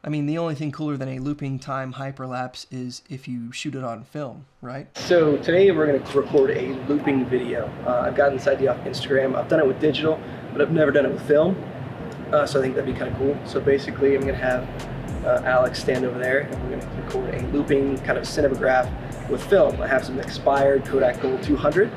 I mean, the only thing cooler than a looping time hyperlapse is if you shoot it on film, right? So today we're going to record a looping video. I've gotten this idea off Instagram. I've done it with digital, but I've never done it with film. So I think that'd be kind of cool. So basically I'm going to have Alex stand over there and we're going to record a looping kind of cinematograph with film. I have some expired Kodak Gold 200,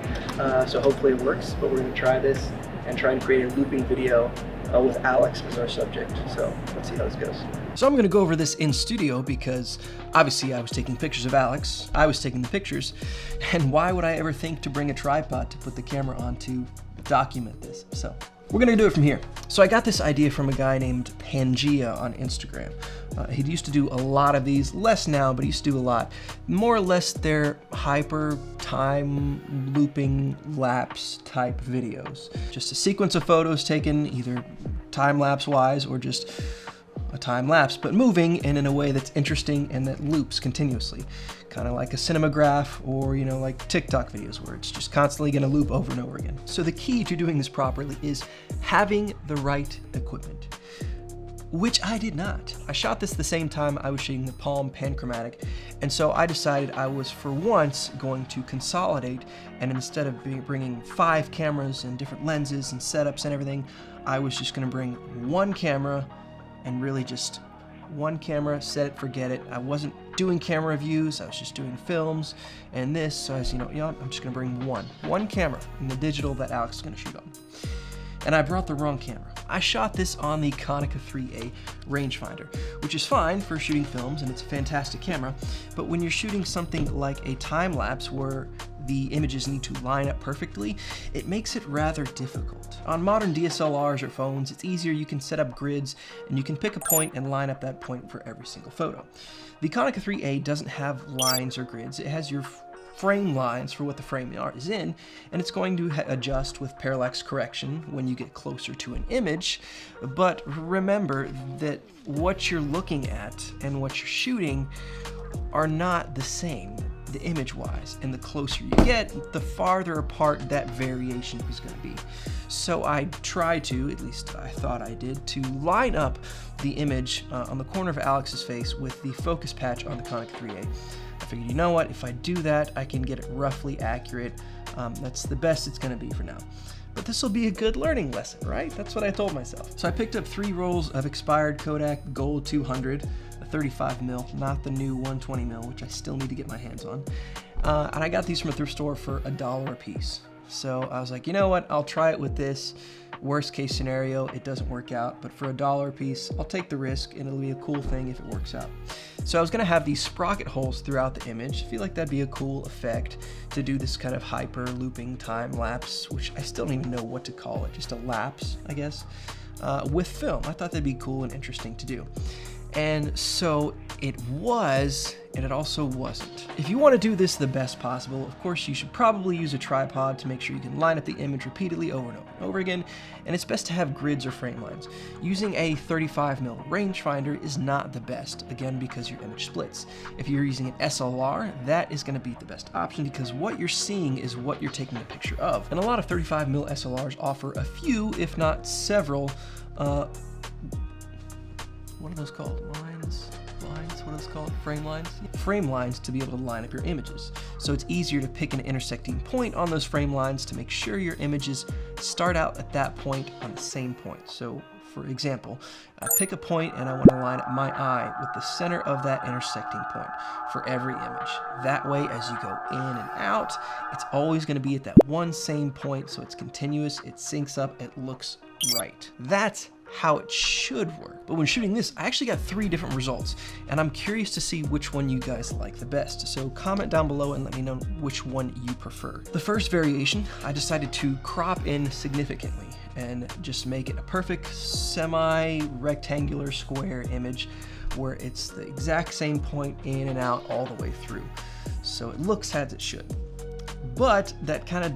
so hopefully it works, but we're going to try this and try and create a looping video with Alex as our subject. So let's see how this goes. So I'm going to go over this in studio because obviously I was taking pictures of Alex, I was taking the pictures, and why would I ever think to bring a tripod to put the camera on to document this? So we're going to do it from here. So I got this idea from a guy named Pangea on Instagram. He used to do a lot of these, less now, but he used to do a lot. More or less they're hyper time looping lapse type videos. Just a sequence of photos taken either time-lapse wise or just a time lapse, but moving and in a way that's interesting and that loops continuously. Kind of like a cinematograph or, you know, like TikTok videos where it's just constantly going to loop over and over again. So the key to doing this properly is having the right equipment, which I did not. I shot this the same time I was shooting the Palm Panchromatic, and so I decided I was for once going to consolidate, and instead of bringing 5 cameras and different lenses and setups and everything, I was just going to bring one camera and really just one camera, set it, forget it. I wasn't doing camera reviews, I was just doing films and this, so I was, I'm just gonna bring one camera in the digital that Alex is gonna shoot on. And I brought the wrong camera. I shot this on the Konica IIIA Rangefinder, which is fine for shooting films and it's a fantastic camera, but when you're shooting something like a time lapse where the images need to line up perfectly, it makes it rather difficult. On modern DSLRs or phones, it's easier. You can set up grids and you can pick a point and line up that point for every single photo. The Konica IIIA doesn't have lines or grids. It has your frame lines for what the frame is in, and it's going to adjust with parallax correction when you get closer to an image. But remember that what you're looking at and what you're shooting are not the same, the image-wise, and the closer you get, the farther apart that variation is going to be. So I tried to, at least I thought I did, to line up the image on the corner of Alex's face with the focus patch on the Konica IIIA. I figured, you know what, if I do that, I can get it roughly accurate. That's the best it's going to be for now. But this will be a good learning lesson, right? That's what I told myself. So I picked up 3 rolls of expired Kodak Gold 200, a 35mm, not the new 120mm, which I still need to get my hands on. And I got these from a thrift store for $1 a piece. So I was like, you know what, I'll try it with this. Worst case scenario, it doesn't work out, but for $1 a piece, I'll take the risk and it'll be a cool thing if it works out. So I was gonna have these sprocket holes throughout the image. I feel like that'd be a cool effect to do this kind of hyper looping time lapse, which I still don't even know what to call it, just a lapse, I guess, with film. I thought that'd be cool and interesting to do. And so it was, and it also wasn't. If you want to do this the best possible, of course you should probably use a tripod to make sure you can line up the image repeatedly over and over and over again, and it's best to have grids or frame lines. Using a 35mm rangefinder is not the best, again because your image splits. If you're using an SLR, that is going to be the best option because what you're seeing is what you're taking a picture of. And a lot of 35mm SLRs offer a few, if not several, what are those called? Lines? What are those called? Frame lines? Frame lines to be able to line up your images. So it's easier to pick an intersecting point on those frame lines to make sure your images start out at that point on the same point. So for example, I pick a point and I want to line up my eye with the center of that intersecting point for every image. That way, as you go in and out, it's always going to be at that one same point, so it's continuous, it syncs up, it looks right. That's how it should work. But when shooting this, I actually got 3 different results, and I'm curious to see which one you guys like the best. So comment down below and let me know which one you prefer. The first variation, I decided to crop in significantly and just make it a perfect semi-rectangular square image where it's the exact same point in and out all the way through. So it looks as it should. But that kind of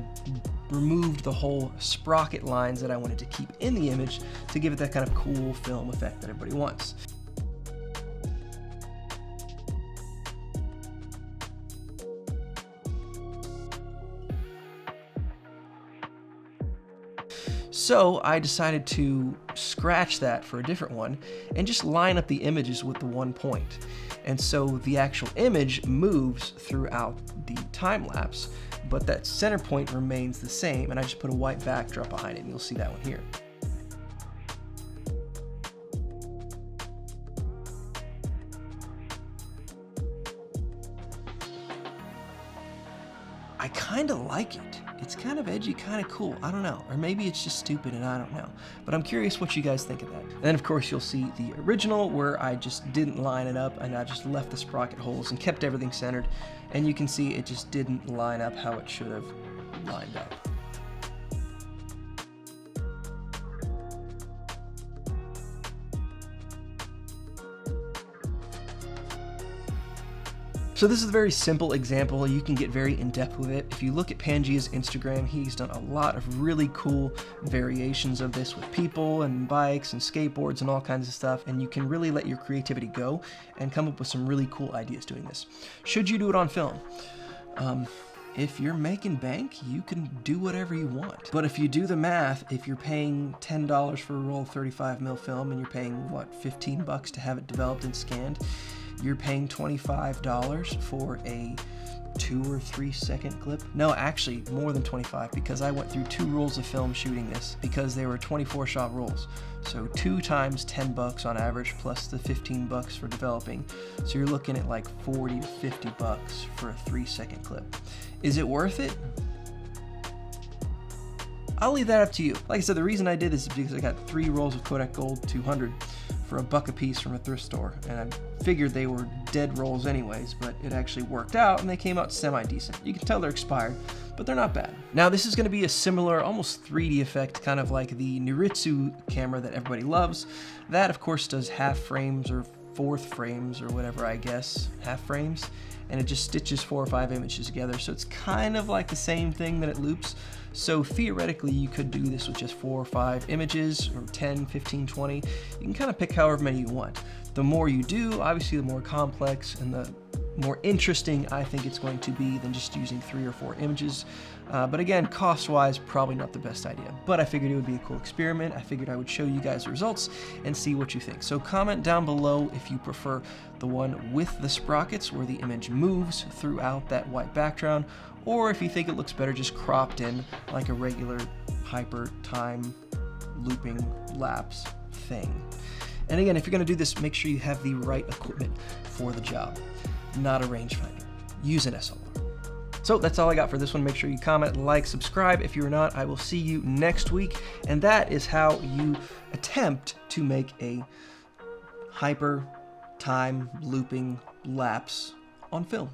removed the whole sprocket lines that I wanted to keep in the image to give it that kind of cool film effect that everybody wants. So I decided to scratch that for a different one and just line up the images with the one point. And so the actual image moves throughout the time lapse, but that center point remains the same, and I just put a white backdrop behind it, and you'll see that one here. I kind of like it. It's kind of edgy, kind of cool. I don't know. Or maybe it's just stupid and I don't know. But I'm curious what you guys think of that. And then of course you'll see the original where I just didn't line it up and I just left the sprocket holes and kept everything centered. And you can see it just didn't line up how it should have lined up. So this is a very simple example. You can get very in-depth with it. If you look at Pangea's Instagram, he's done a lot of really cool variations of this with people and bikes and skateboards and all kinds of stuff, and you can really let your creativity go and come up with some really cool ideas doing this. Should you do it on film? If you're making bank, you can do whatever you want. But if you do the math, if you're paying $10 for a roll of 35mm film and you're paying, what, 15 bucks to have it developed and scanned, you're paying $25 for a 2 or 3 second clip. No, actually more than 25, because I went through 2 rolls of film shooting this because they were 24 shot rolls. So 2 times 10 bucks on average plus the 15 bucks for developing. So you're looking at like 40 to 50 bucks for a 3 second clip. Is it worth it? I'll leave that up to you. Like I said, the reason I did this is because I got 3 rolls of Kodak Gold 200 for $1 a piece from a thrift store, and I figured they were dead rolls anyways, but it actually worked out and they came out semi-decent. You can tell they're expired, but they're not bad. Now this is going to be a similar, almost 3D effect, kind of like the Niritsu camera that everybody loves. That of course does half frames or fourth frames or whatever, I guess, half frames, and it just stitches 4 or 5 images together. So it's kind of like the same thing that it loops. So theoretically you could do this with just 4 or 5 images, or 10, 15, 20. You can kind of pick however many you want. The more you do, obviously the more complex and the more interesting I think it's going to be than just using 3 or 4 images. But again, cost-wise, probably not the best idea. But I figured it would be a cool experiment. I figured I would show you guys the results and see what you think. So comment down below if you prefer the one with the sprockets where the image moves throughout that white background, or if you think it looks better just cropped in like a regular hyper time looping lapse thing. And again, if you're going to do this, make sure you have the right equipment for the job. Not a rangefinder. Use an SLR. So that's all I got for this one. Make sure you comment, like, subscribe. If you're not, I will see you next week. And that is how you attempt to make a hyper time looping lapse on film.